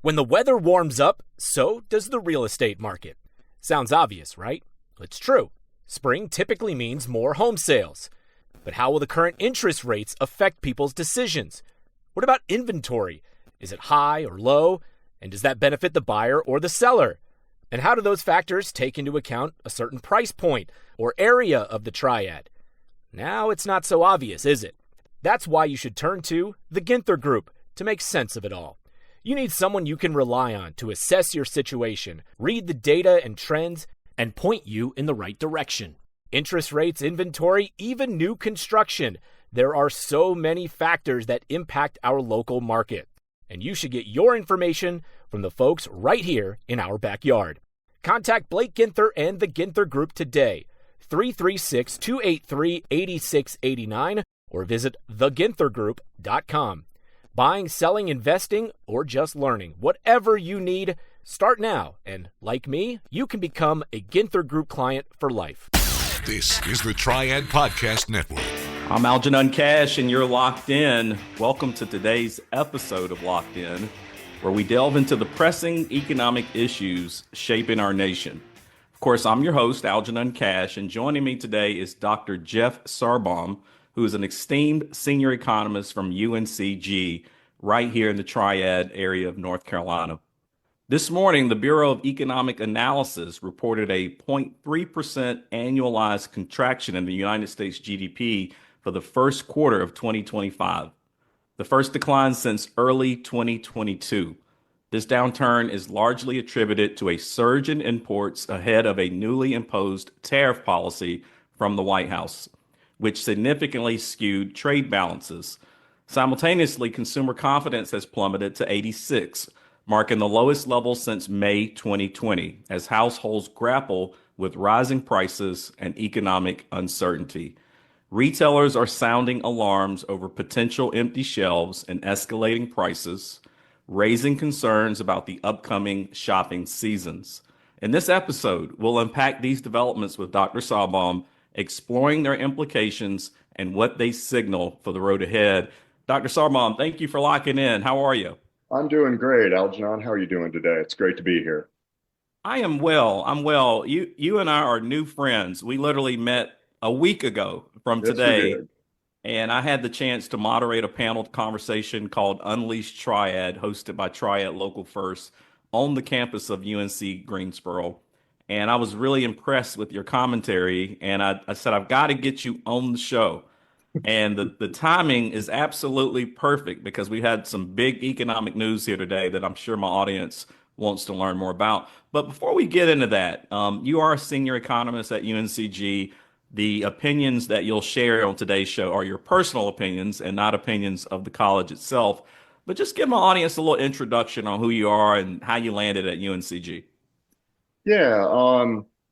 When the weather warms up, so does the real estate market. Sounds obvious, right? It's true. Spring typically means more home sales. But how will the current interest rates affect people's decisions? What about inventory? Is it high or low? And does that benefit the buyer or the seller? And how do those factors take into account a certain price point or area of the triad? Now it's not so obvious, is it? That's why you should turn to the Ginther Group to make sense of it all. You need someone you can rely on to assess your situation, read the data and trends, and point you in the right direction. Interest rates, inventory, even new construction. There are so many factors that impact our local market. And you should get your information from the folks right here in our backyard. Contact Blake Ginther and the Ginther Group today, 336-283-8689, or visit theginthergroup.com. Buying, selling, investing, or just learning, whatever you need, start now. And like me, you can become a Ginther Group client for life. This is the Triad Podcast Network. I'm Algernon Cash, and you're locked in. Welcome to today's episode of Locked In, where we delve into the pressing economic issues shaping our nation. Of course, I'm your host, Algernon Cash, and joining me today is Dr. Jeff Sarbaum, who is an esteemed senior economist from UNCG right here in the Triad area of North Carolina. This morning, the Bureau of Economic Analysis reported a 0.3% annualized contraction in the United States GDP for the first quarter of 2025, the first decline since early 2022. This downturn is largely attributed to a surge in imports ahead of a newly imposed tariff policy from the White House, which significantly skewed trade balances. Simultaneously, consumer confidence has plummeted to 86, marking the lowest level since May 2020, as households grapple with rising prices and economic uncertainty. Retailers are sounding alarms over potential empty shelves and escalating prices, raising concerns about the upcoming shopping seasons. In this episode, we'll unpack these developments with Dr. Sarbaum, exploring their implications and what they signal for the road ahead. Dr. Sarbaum, thank you for locking in. How are you? I'm doing great, Algernon. How are you doing today? It's great to be here. I am well. I'm well. You and I are new friends. We literally met a week ago from today. Yes, we did. And I had the chance to moderate a panel conversation called Unleashed Triad, hosted by Triad Local First on the campus of UNC Greensboro. And I was really impressed with your commentary. And I said, I've got to get you on the show. And the timing is absolutely perfect because we had some big economic news here today that I'm sure my audience wants to learn more about. But before we get into that, you are a senior economist at UNCG. The opinions that you'll share on today's show are your personal opinions and not opinions of the college itself. But just give my audience a little introduction on who you are and how you landed at UNCG. Yeah,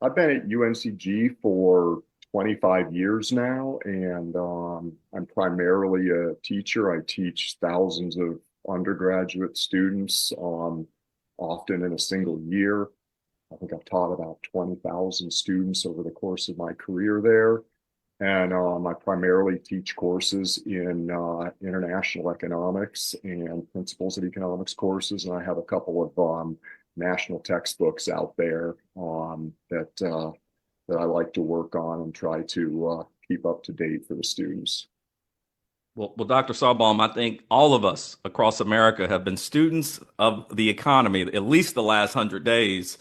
I've been at UNCG for 25 years now, and I'm primarily a teacher. I teach thousands of undergraduate students, often in a single year. I think I've taught about 20,000 students over the course of my career there. And I primarily teach courses in international economics and principles of economics courses. And I have a couple of national textbooks out there that I like to work on and try to keep up to date for the students. Well, Dr. Sarbaum, I think all of us across America have been students of the economy, at least the last 100 days.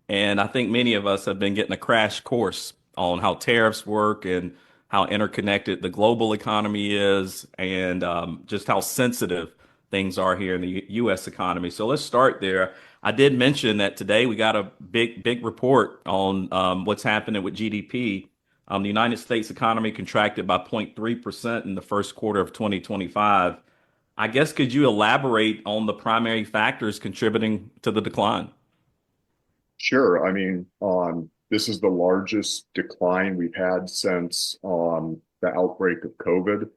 And I think many of us have been getting a crash course on how tariffs work and how interconnected the global economy is and just how sensitive things are here in the U.S. economy. So let's start there. I did mention that today we got a big report on what's happening with GDP. The United States economy contracted by 0.3% in the first quarter of 2025. I guess, could you elaborate on the primary factors contributing to the decline? Sure. I mean, this is the largest decline we've had since the outbreak of COVID.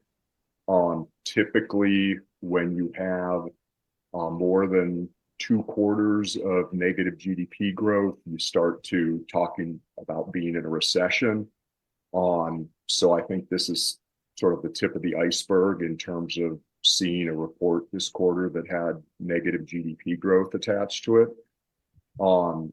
Typically, when you have more than 2 quarters of negative GDP growth, you start to talking about being in a recession. So I think this is sort of the tip of the iceberg in terms of seen a report this quarter that had negative GDP growth attached to it.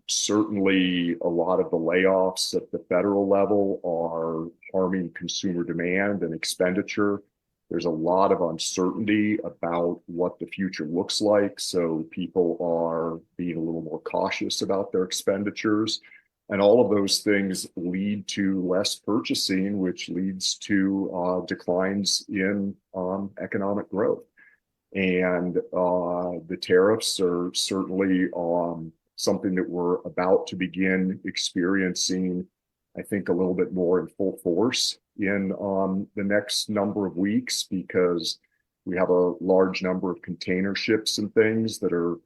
Certainly, a lot of the layoffs at the federal level are harming consumer demand and expenditure. There's a lot of uncertainty about what the future looks like, so people are being a little more cautious about their expenditures. And all of those things lead to less purchasing, which leads to declines in economic growth. And the tariffs are certainly something that we're about to begin experiencing, I think, a little bit more in full force in the next number of weeks, because we have a large number of container ships and things that are,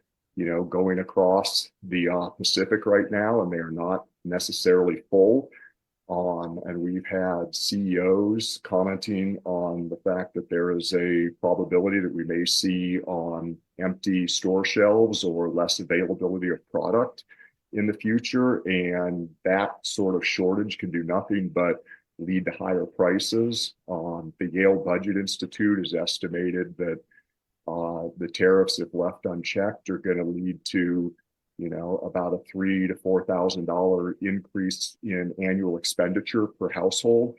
going across the Pacific right now, and they are not necessarily full. And we've had CEOs commenting on the fact that there is a probability that we may see on empty store shelves or less availability of product in the future. And that sort of shortage can do nothing but lead to higher prices. The Yale Budget Institute has estimated that the tariffs, if left unchecked, are going to lead to about a $3,000 to $4,000 increase in annual expenditure per household.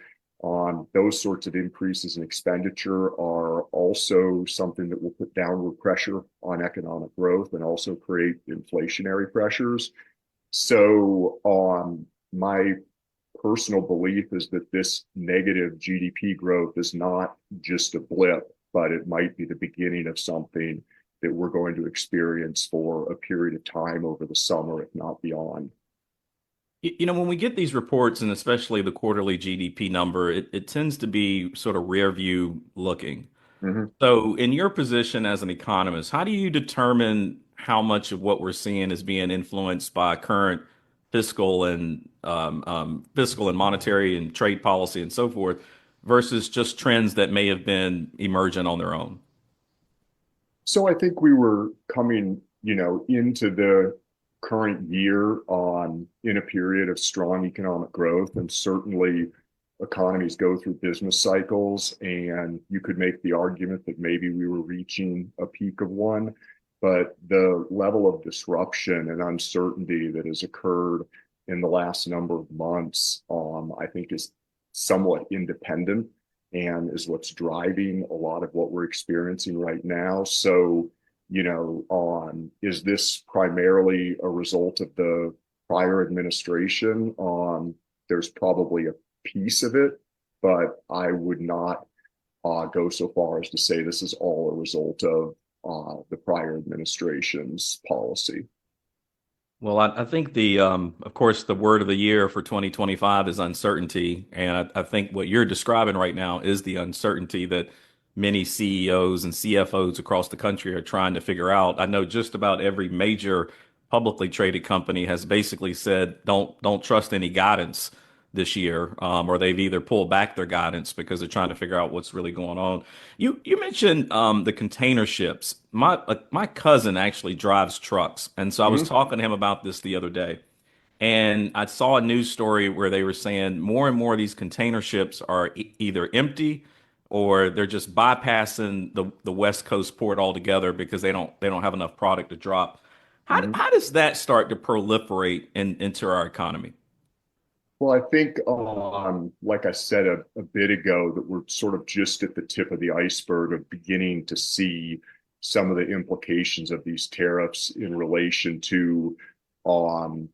Those sorts of increases in expenditure are also something that will put downward pressure on economic growth and also create inflationary pressures. So my personal belief is that this negative GDP growth is not just a blip, but it might be the beginning of something that we're going to experience for a period of time over the summer, if not beyond. When we get these reports, and especially the quarterly GDP number, it tends to be sort of rear view looking. Mm-hmm. So in your position as an economist, how do you determine how much of what we're seeing is being influenced by current fiscal and monetary and trade policy and so forth, versus just trends that may have been emergent on their own? So I think we were coming, into the current year in a period of strong economic growth, and certainly economies go through business cycles, and you could make the argument that maybe we were reaching a peak of one, but the level of disruption and uncertainty that has occurred in the last number of months, I think is somewhat independent and is what's driving a lot of what we're experiencing right now. So, is this primarily a result of the prior administration? There's probably a piece of it, but I would not go so far as to say this is all a result of the prior administration's policy. Well, I think of course, the word of the year for 2025 is uncertainty. And I think what you're describing right now is the uncertainty that many CEOs and CFOs across the country are trying to figure out. I know just about every major publicly traded company has basically said, don't trust any guidance this year, or they've either pulled back their guidance because they're trying to figure out what's really going on. You mentioned the container ships. My cousin actually drives trucks, and so I was talking to him about this the other day, and I saw a news story where they were saying more and more of these container ships are either empty or they're just bypassing the West Coast port altogether because they don't have enough product to drop. How does that start to proliferate into our economy? Well, I think, like I said a bit ago, that we're sort of just at the tip of the iceberg of beginning to see some of the implications of these tariffs in relation to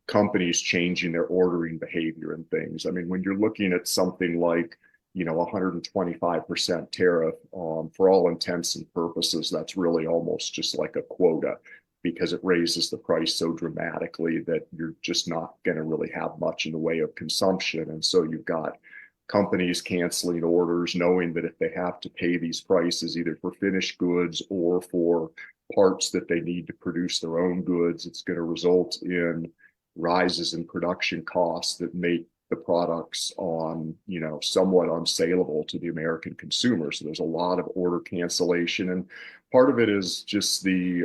companies changing their ordering behavior and things. I mean, when you're looking at something like, 125% tariff, for all intents and purposes, that's really almost just like a quota, because it raises the price so dramatically that you're just not going to really have much in the way of consumption. And so you've got companies canceling orders, knowing that if they have to pay these prices either for finished goods or for parts that they need to produce their own goods, it's going to result in rises in production costs that make the products somewhat unsaleable to the American consumer. So there's a lot of order cancellation. And part of it is just the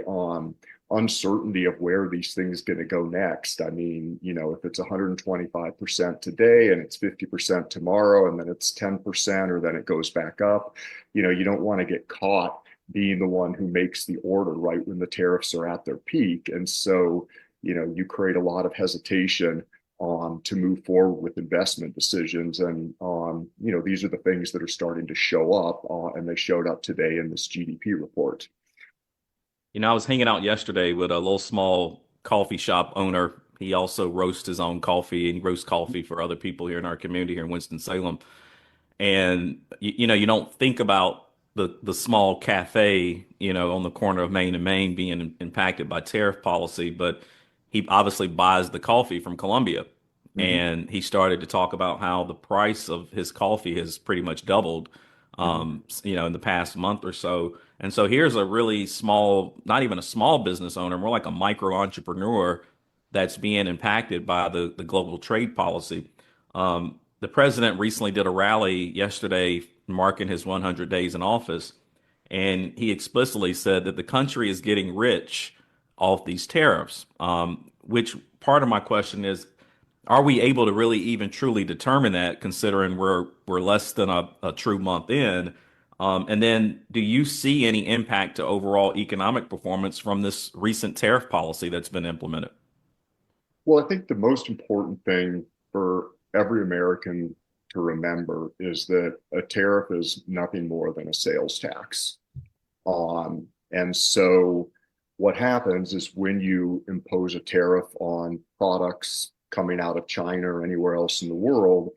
uncertainty of where these things going to go next. I mean, if it's 125% today and it's 50% tomorrow, and then it's 10%, or then it goes back up, you don't want to get caught being the one who makes the order right when the tariffs are at their peak. And so, you create a lot of hesitation to move forward with investment decisions. And, these are the things that are starting to show up, and they showed up today in this GDP report. I was hanging out yesterday with a little small coffee shop owner. He also roasts his own coffee and he roasts coffee for other people here in our community here in Winston-Salem. And you don't think about the small cafe, on the corner of Main and Main being impacted by tariff policy, but he obviously buys the coffee from Colombia. Mm-hmm. And he started to talk about how the price of his coffee has pretty much doubled, in the past month or so. And so here's a really small, not even a small business owner, more like a micro entrepreneur that's being impacted by the global trade policy. The president recently did a rally yesterday marking his 100 days in office, and he explicitly said that the country is getting rich off these tariffs, which part of my question is, are we able to really even truly determine that, considering we're less than a true month in? And then do you see any impact to overall economic performance from this recent tariff policy that's been implemented? Well, I think the most important thing for every American to remember is that a tariff is nothing more than a sales tax. And so what happens is when you impose a tariff on products coming out of China or anywhere else in the world,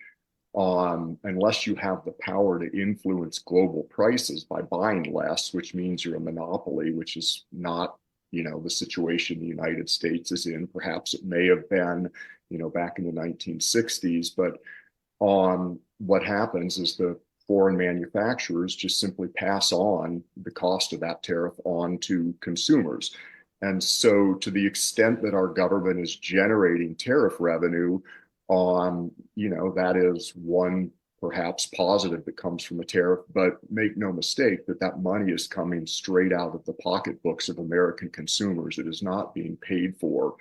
unless you have the power to influence global prices by buying less, which means you're a monopoly, which is not, the situation the United States is in. Perhaps it may have been, back in the 1960s, but what happens is the foreign manufacturers just simply pass on the cost of that tariff on to consumers. And so to the extent that our government is generating tariff revenue, that is one perhaps positive that comes from a tariff, but make no mistake that money is coming straight out of the pocketbooks of American consumers. It is not being paid for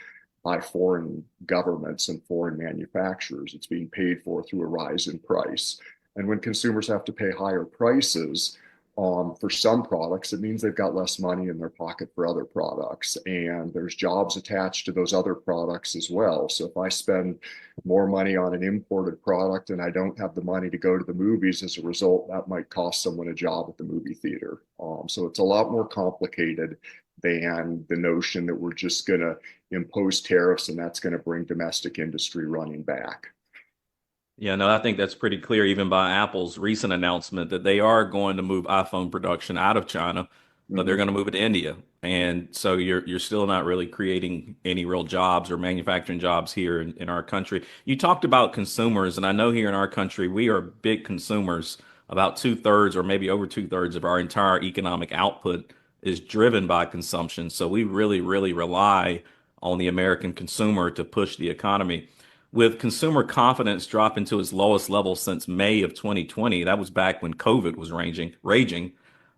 by foreign governments and foreign manufacturers. It's being paid for through a rise in price. And when consumers have to pay higher prices for some products, it means they've got less money in their pocket for other products. And there's jobs attached to those other products as well. So if I spend more money on an imported product and I don't have the money to go to the movies as a result, that might cost someone a job at the movie theater. So it's a lot more complicated than the notion that we're just going to impose tariffs and that's going to bring domestic industry running back. Yeah, no, I think that's pretty clear even by Apple's recent announcement that they are going to move iPhone production out of China, but they're going to move it to India. And so you're still not really creating any real jobs or manufacturing jobs here in our country. You talked about consumers, and I know here in our country, we are big consumers. About 2/3 or maybe over 2/3 of our entire economic output is driven by consumption. So we really, really rely on the American consumer to push the economy. With consumer confidence dropping to its lowest level since May of 2020, that was back when COVID was raging.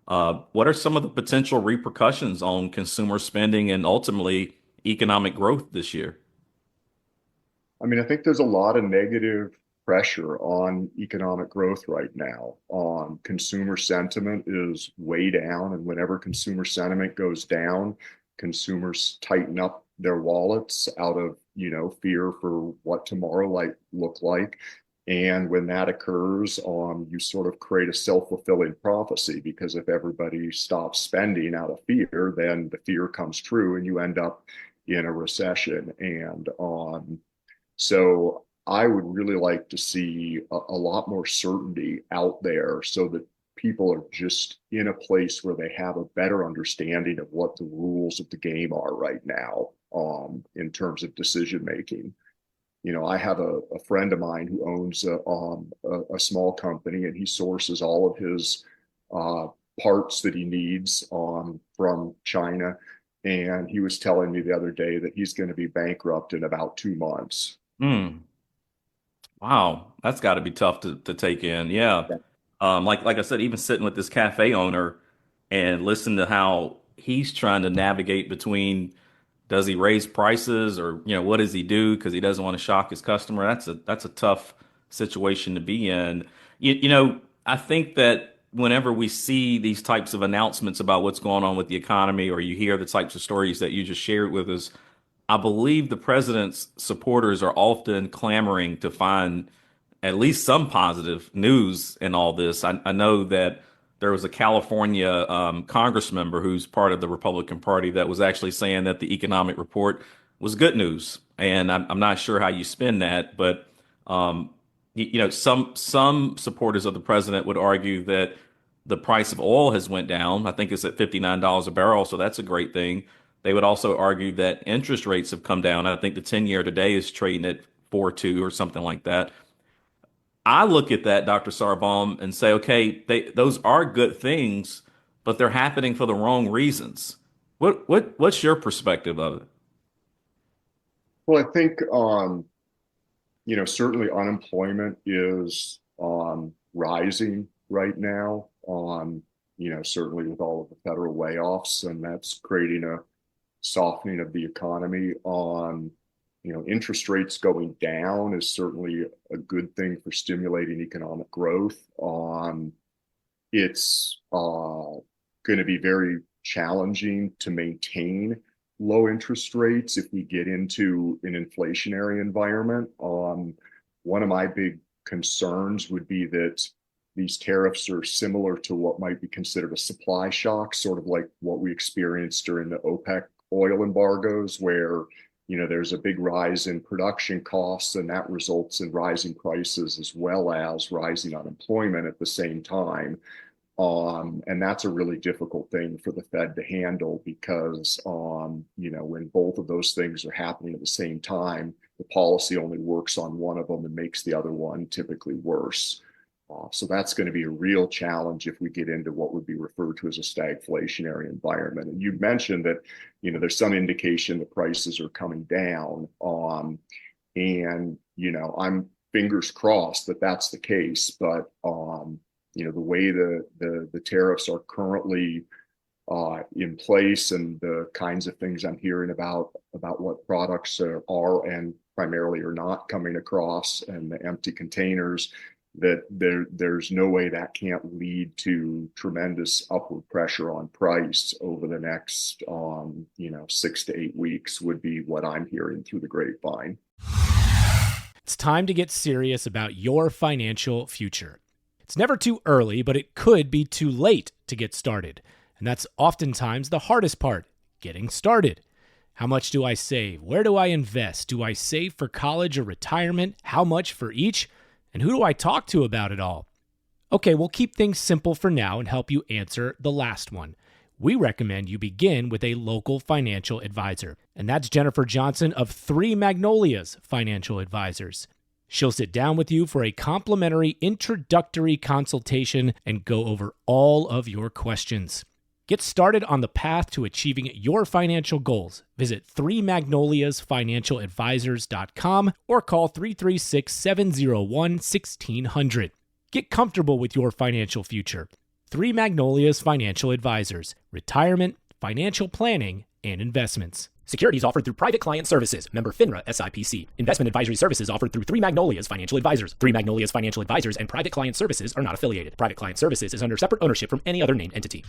What are some of the potential repercussions on consumer spending and ultimately economic growth this year? I mean, I think there's a lot of negative pressure on economic growth right now. Consumer sentiment is way down, and whenever consumer sentiment goes down, consumers tighten up their wallets out of fear for what tomorrow might look like. And when that occurs, you sort of create a self-fulfilling prophecy, because if everybody stops spending out of fear, then the fear comes true and you end up in a recession. And so I would really like to see a lot more certainty out there so that people are just in a place where they have a better understanding of what the rules of the game are right now, in terms of decision making. I have a friend of mine who owns a small company, and he sources all of his parts that he needs from China. And he was telling me the other day that he's going to be bankrupt in about 2 months. Wow, that's got to be tough to take in. Yeah. Like I said, even sitting with this cafe owner and listen to how he's trying to navigate between, does he raise prices or what does he do because he doesn't want to shock his customer? That's a tough situation to be in. I think that whenever we see these types of announcements about what's going on with the economy, or you hear the types of stories that you just shared with us, I believe the president's supporters are often clamoring to find at least some positive news in all this. I know that there was a California Congress member who's part of the Republican Party that was actually saying that the economic report was good news. And I'm not sure how you spin that, but some supporters of the president would argue that the price of oil has went down. I think it's at $59 a barrel, so that's a great thing. They would also argue that interest rates have come down. I think the 10-year today is trading at 4.2 or something like that. I look at that, Dr. Sarbaum, and say, okay, those are good things, but they're happening for the wrong reasons. What's your perspective of it? Well, I think, certainly unemployment is rising right now, certainly with all of the federal layoffs, and that's creating a softening of the economy. Interest rates going down is certainly a good thing for stimulating economic growth. It's going to be very challenging to maintain low interest rates if we get into an inflationary environment. One of my big concerns would be that these tariffs are similar to what might be considered a supply shock, sort of like what we experienced during the OPEC oil embargoes, where there's a big rise in production costs, and that results in rising prices as well as rising unemployment at the same time. And that's a really difficult thing for the Fed to handle because, when both of those things are happening at the same time, the policy only works on one of them and makes the other one typically worse. So that's going to be a real challenge if we get into what would be referred to as a stagflationary environment. And you mentioned that, there's some indication that prices are coming down. I'm fingers crossed that that's the case. But, the way the tariffs are currently in place and the kinds of things I'm hearing about what products are and primarily are not coming across, and the empty containers, that there's no way that can't lead to tremendous upward pressure on price over the next 6 to 8 weeks would be what I'm hearing through the grapevine. It's time to get serious about your financial future. It's never too early, but it could be too late to get started. And that's oftentimes the hardest part, getting started. How much do I save? Where do I invest? Do I save for college or retirement? How much for each? And who do I talk to about it all? Okay, we'll keep things simple for now and help you answer the last one. We recommend you begin with a local financial advisor. And that's Jennifer Johnson of Three Magnolias Financial Advisors. She'll sit down with you for a complimentary introductory consultation and go over all of your questions. Get started on the path to achieving your financial goals. Visit threemagnoliasfinancialadvisors.com or call 336-701-1600. Get comfortable with your financial future. Three Magnolias Financial Advisors. Retirement, financial planning, and investments. Securities offered through Private Client Services. Member FINRA SIPC. Investment advisory services offered through Three Magnolias Financial Advisors. Three Magnolias Financial Advisors and Private Client Services are not affiliated. Private Client Services is under separate ownership from any other named entity.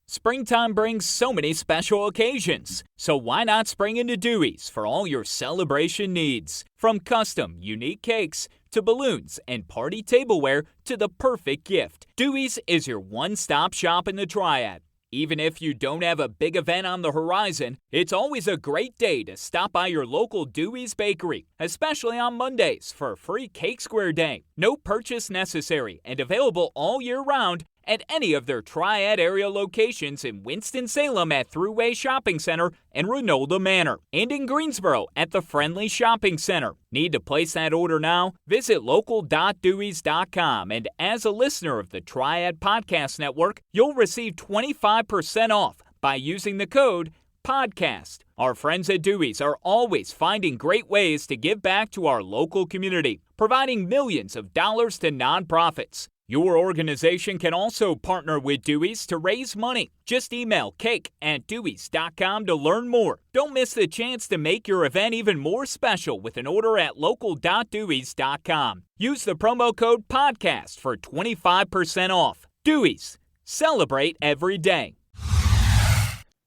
Springtime brings so many special occasions, so why not spring into Dewey's for all your celebration needs? From custom, unique cakes to balloons and party tableware to the perfect gift, Dewey's is your one-stop shop in the Triad. Even if you don't have a big event on the horizon, it's always a great day to stop by your local Dewey's Bakery, especially on Mondays for a free Cake Square Day. No purchase necessary and available all year round at any of their Triad area locations in Winston-Salem at Thruway Shopping Center and Renolda Manor, and in Greensboro at the Friendly Shopping Center. Need to place that order now? Visit local.deweys.com, and as a listener of the Triad Podcast Network, you'll receive 25% off by using the code PODCAST. Our friends at Dewey's are always finding great ways to give back to our local community, providing millions of dollars to nonprofits. Your organization can also partner with Dewey's to raise money. Just email cake@deweys.com to learn more. Don't miss the chance to make your event even more special with an order at local.deweys.com. Use the promo code PODCAST for 25% off. Dewey's. Celebrate every day.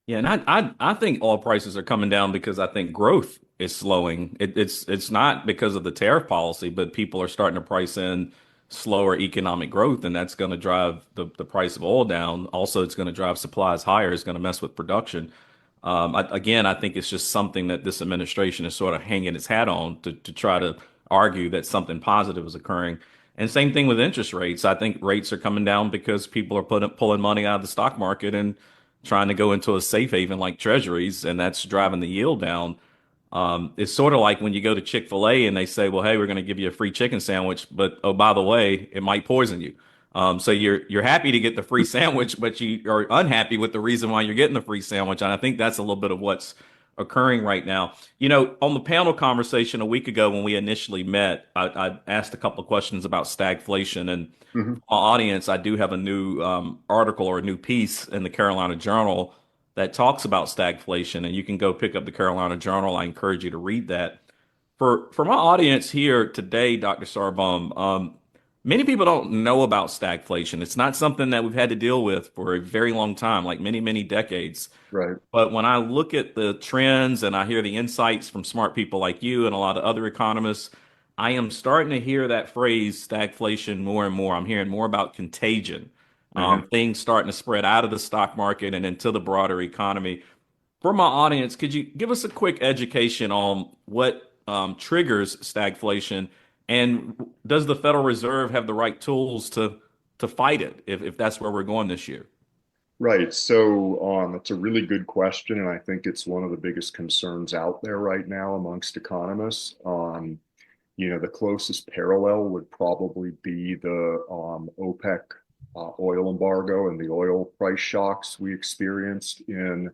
Yeah, and I think oil prices are coming down because I think growth is slowing. It's not because of the tariff policy, but people are starting to price in slower economic growth, and that's going to drive the price of oil down. Also, it's going to drive supplies higher. It's going to mess with production. I think it's just something that this administration is sort of hanging its hat on to try to argue that something positive is occurring. And same thing with interest rates. I think rates are coming down because people are pulling money out of the stock market and trying to go into a safe haven like treasuries, and that's driving the yield down. It's sort of like when you go to Chick-fil-A and they say, well, hey, we're going to give you a free chicken sandwich, but oh, by the way, it might poison you. So you're happy to get the free sandwich, but you are unhappy with the reason why you're getting the free sandwich. And I think that's a little bit of what's occurring right now. You know, on the panel conversation a week ago when we initially met, I asked a couple of questions about stagflation. And Mm-hmm. my audience, I do have a new article or a new piece in the Carolina Journal that talks about stagflation, and you can go pick up the Carolina Journal. I encourage you to read that. For my audience here today, Dr. Sarbaum, many people don't know about stagflation. It's not something that we've had to deal with for a very long time, like many, many decades. Right. But when I look at the trends and I hear the insights from smart people like you and a lot of other economists, I am starting to hear that phrase stagflation more and more. I'm hearing more about contagion, Mm-hmm. things starting to spread out of the stock market and into the broader economy. For my audience, could you give us a quick education on what triggers stagflation, and does the Federal Reserve have the right tools to fight it if that's where we're going this year? Right. So it's a really good question, and I think it's one of the biggest concerns out there right now amongst economists. The closest parallel would probably be the OPEC oil embargo and the oil price shocks we experienced in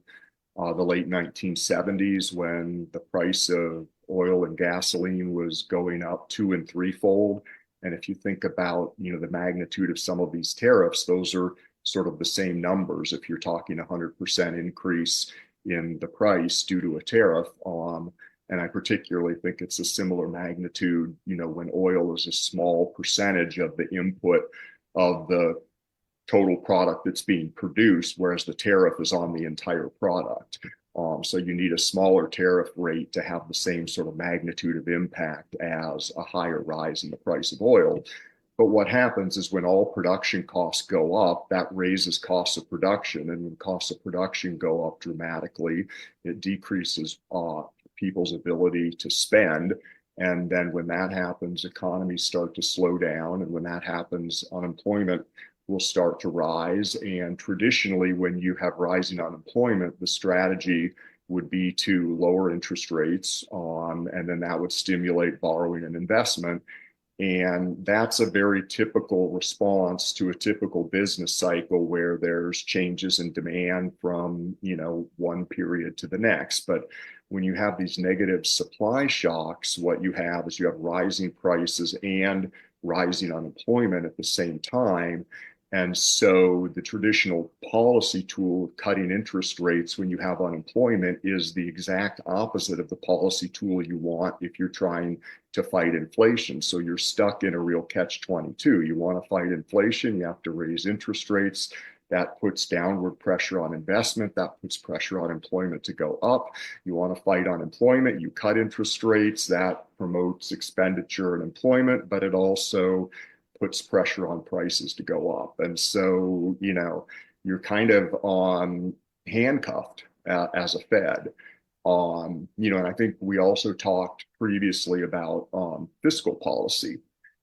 the late 1970s when the price of oil and gasoline was going up 2- and 3-fold. And if you think about, the magnitude of some of these tariffs, those are sort of the same numbers. If you're talking 100% increase in the price due to a tariff, and I particularly think it's a similar magnitude, when oil is a small percentage of the input of the total product that's being produced, whereas the tariff is on the entire product. So you need a smaller tariff rate to have the same sort of magnitude of impact as a higher rise in the price of oil. But what happens is when all production costs go up, that raises costs of production. And when costs of production go up dramatically, it decreases people's ability to spend. And then when that happens, economies start to slow down. And when that happens, unemployment will start to rise. And traditionally, when you have rising unemployment, the strategy would be to lower interest rates, and then that would stimulate borrowing and investment. And that's a very typical response to a typical business cycle where there's changes in demand from, one period to the next. But when you have these negative supply shocks, what you have is you have rising prices and rising unemployment at the same time. And so the traditional policy tool of cutting interest rates when you have unemployment is the exact opposite of the policy tool you want if you're trying to fight inflation. So you're stuck in a real catch-22. You want to fight inflation, you have to raise interest rates. That puts downward pressure on investment. That puts pressure on employment to go up. You want to fight unemployment, you cut interest rates. That promotes expenditure and employment, but it also puts pressure on prices to go up. And so, you're kind of handcuffed as a Fed. And I think we also talked previously about fiscal policy.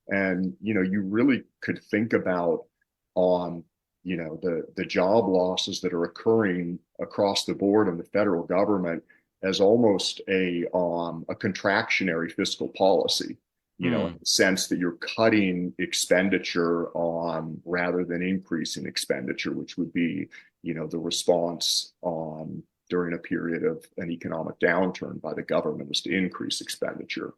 And, you really could think about the job losses that are occurring across the board in the federal government as almost a contractionary fiscal policy. In the sense that you're cutting expenditure rather than increasing expenditure, which would be, the response during a period of an economic downturn by the government is to increase expenditure.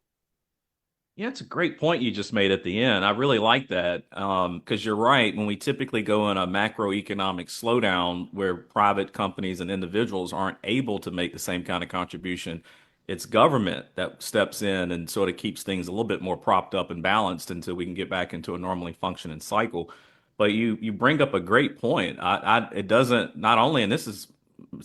Yeah, it's a great point you just made at the end. I really like that because you're right. When we typically go in a macroeconomic slowdown where private companies and individuals aren't able to make the same kind of contribution, it's government that steps in and sort of keeps things a little bit more propped up and balanced until we can get back into a normally functioning cycle. But you bring up a great point. It doesn't not only, and it's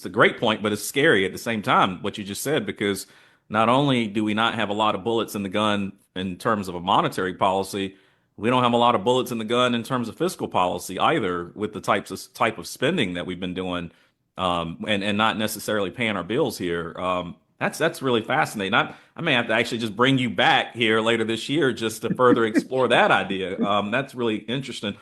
a great point, but it's scary at the same time what you just said because not only do we not have a lot of bullets in the gun in terms of a monetary policy, we don't have a lot of bullets in the gun in terms of fiscal policy either, with the type of spending that we've been doing, and not necessarily paying our bills here. That's really fascinating. I may have to actually just bring you back here later this year just to further explore that idea. That's really interesting.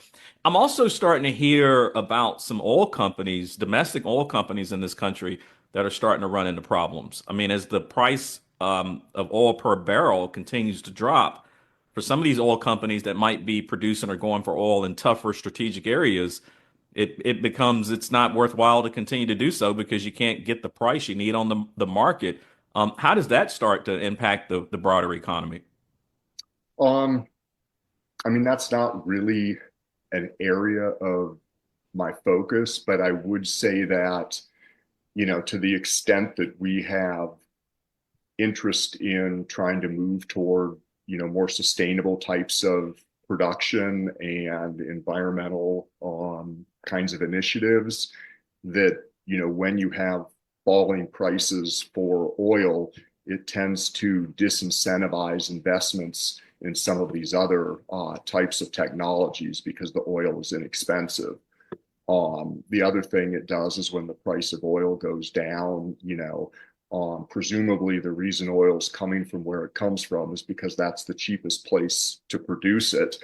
I'm also starting to hear about some oil companies, domestic oil companies in this country that are starting to run into problems. I mean, as the price of oil per barrel continues to drop, for some of these oil companies that might be producing or going for oil in tougher strategic areas, it becomes it's not worthwhile to continue to do so because you can't get the price you need on the market. How does that start to impact the broader economy? Um, I mean, that's not really an area of my focus, but I would say that, to the extent that we have interest in trying to move toward, more sustainable types of production and environmental kinds of initiatives, that, when you have falling prices for oil, it tends to disincentivize investments in some of these other types of technologies because the oil is inexpensive. The other thing it does is when the price of oil goes down, presumably the reason oil is coming from where it comes from is because that's the cheapest place to produce it.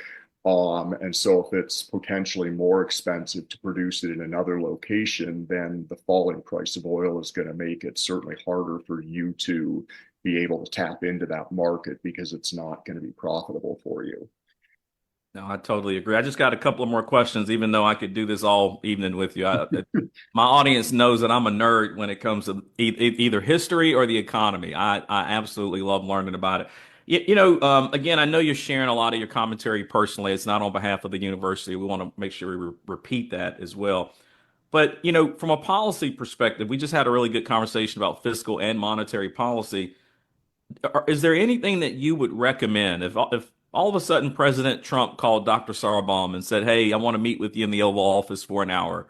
And so if it's potentially more expensive to produce it in another location, then the falling price of oil is going to make it certainly harder for you to be able to tap into that market because it's not going to be profitable for you. No, I totally agree. I just got a couple of more questions, even though I could do this all evening with you. My audience knows that I'm a nerd when it comes to either history or the economy. I absolutely love learning about it. Again, I know you're sharing a lot of your commentary personally. It's not on behalf of the university. We want to make sure we repeat that as well. But, from a policy perspective, we just had a really good conversation about fiscal and monetary policy. Is there anything that you would recommend if all of a sudden President Trump called Dr. Sarbaum and said, "Hey, I want to meet with you in the Oval Office for an hour"?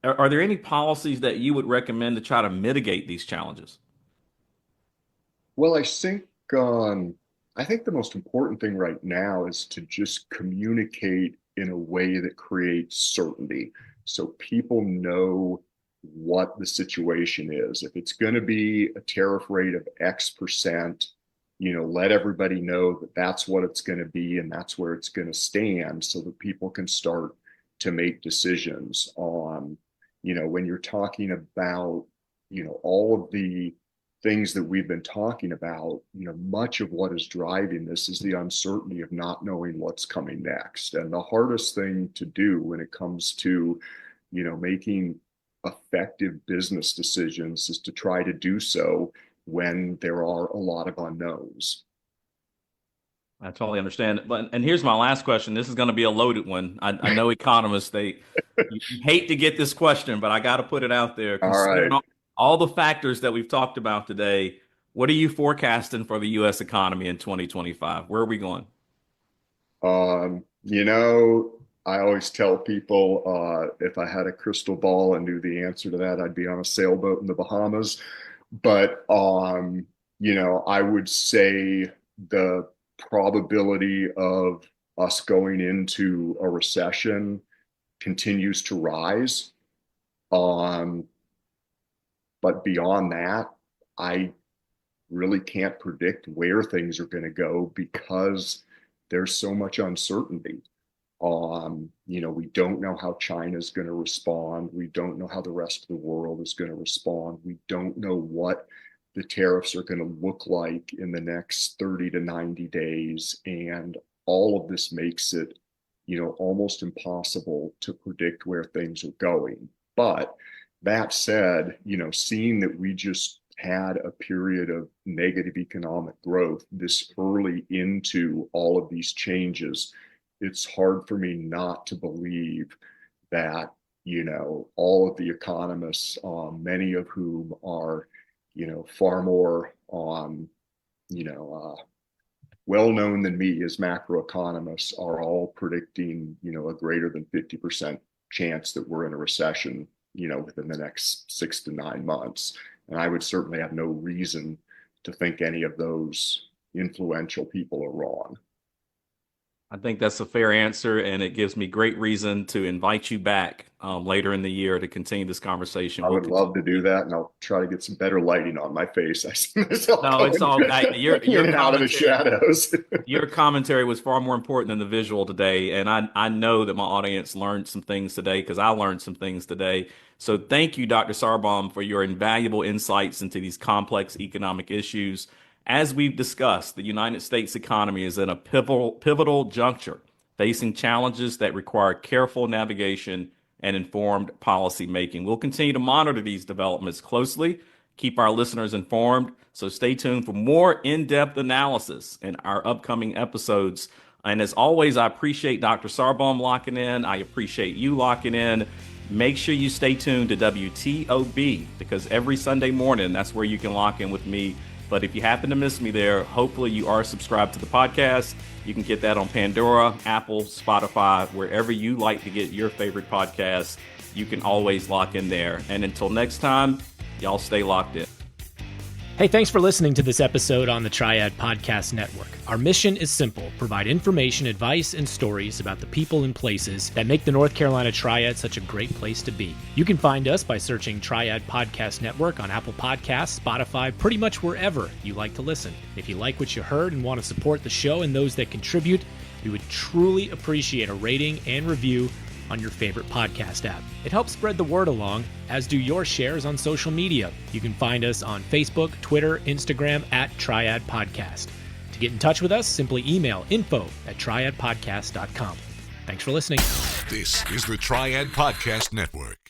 Are there any policies that you would recommend to try to mitigate these challenges? Well, I think the most important thing right now is to just communicate in a way that creates certainty, so people know what the situation is. If it's going to be a tariff rate of X%, let everybody know that that's what it's going to be and that's where it's going to stand, so that people can start to make decisions on, when you're talking about, all of the things that we've been talking about, much of what is driving this is the uncertainty of not knowing what's coming next. And the hardest thing to do when it comes to, making effective business decisions is to try to do so when there are a lot of unknowns. I totally understand. And here's my last question. This is going to be a loaded one. I know economists, you hate to get this question, but I got to put it out there. All right. Considering all the factors that we've talked about today, what are you forecasting for the U.S. economy in 2025? Where are we going? I always tell people if I had a crystal ball and knew the answer to that, I'd be on a sailboat in the Bahamas. But I would say the probability of us going into a recession continues to rise. But beyond that, I really can't predict where things are going to go because there's so much uncertainty. We don't know how China is going to respond. We don't know how the rest of the world is going to respond. We don't know what the tariffs are going to look like in the next 30 to 90 days. And all of this makes it, almost impossible to predict where things are going. But that said, seeing that we just had a period of negative economic growth this early into all of these changes, it's hard for me not to believe that, all of the economists, many of whom are, far more well known than me as macroeconomists, are all predicting, a greater than 50% chance that we're in a recession, within the next 6 to 9 months. And I would certainly have no reason to think any of those influential people are wrong. I think that's a fair answer, and it gives me great reason to invite you back later in the year to continue this conversation. I would love to do that, and I'll try to get some better lighting on my face. I see myself it's all you're out of the shadows. Your commentary was far more important than the visual today, and I know that my audience learned some things today because I learned some things today. So thank you, Dr. Sarbaum, for your invaluable insights into these complex economic issues. As we've discussed, the United States economy is in a pivotal juncture, facing challenges that require careful navigation and informed policy making. We'll continue to monitor these developments closely, keep our listeners informed. So stay tuned for more in-depth analysis in our upcoming episodes. And as always, I appreciate Dr. Sarbaum locking in. I appreciate you locking in. Make sure you stay tuned to WTOB, because every Sunday morning, that's where you can lock in with me. But if you happen to miss me there, hopefully you are subscribed to the podcast. You can get that on Pandora, Apple, Spotify, wherever you like to get your favorite podcasts. You can always lock in there. And until next time, y'all stay locked in. Hey, thanks for listening to this episode on the Triad Podcast Network. Our mission is simple: provide information, advice, and stories about the people and places that make the North Carolina Triad such a great place to be. You can find us by searching Triad Podcast Network on Apple Podcasts, Spotify, pretty much wherever you like to listen. If you like what you heard and want to support the show and those that contribute, we would truly appreciate a rating and review on your favorite podcast app. It helps spread the word along, as do your shares on social media. You can find us on Facebook, Twitter, Instagram @Triad Podcast. To get in touch with us, simply email info@triadpodcast.com. Thanks for listening. This is the Triad Podcast Network.